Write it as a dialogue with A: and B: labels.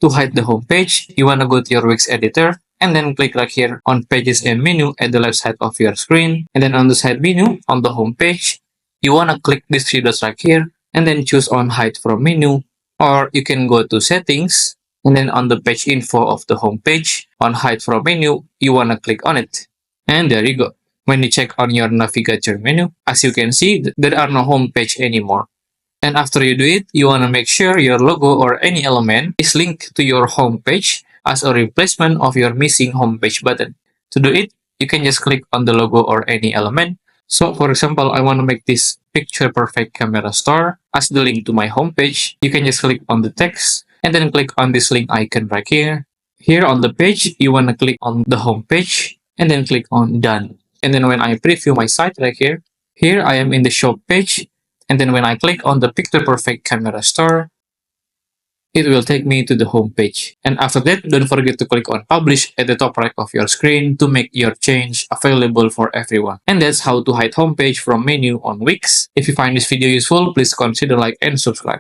A: To hide the home page, you want to go to your WIX editor and then click right here on Pages and Menu at the left side of your screen. And then on the side menu, on the home page, you want to click these three dots right here and then choose on Hide from Menu. Or you can go to Settings and then on the page info of the home page, on Hide from Menu, you want to click on it. And there you go. When you check on your navigator menu, as you can see, there are no home page anymore. And after you do it, you want to make sure your logo or any element is linked to your home page as a replacement of your missing home page button. To do it, you can just click on the logo or any element. So for example, I want to make this picture perfect camera store as the link to my home page. You can just click on the text and then click on this link icon right here. Here on the page, you want to click on the home page and then click on done. And then when I preview my site right here, I am in the shop page. And then when I click on the Picture Perfect Camera Store, it will take me to the home page. And after that, don't forget to click on Publish at the top right of your screen to make your change available for everyone. And that's how to hide homepage from menu on WIX. If you find this video useful, please consider like and subscribe.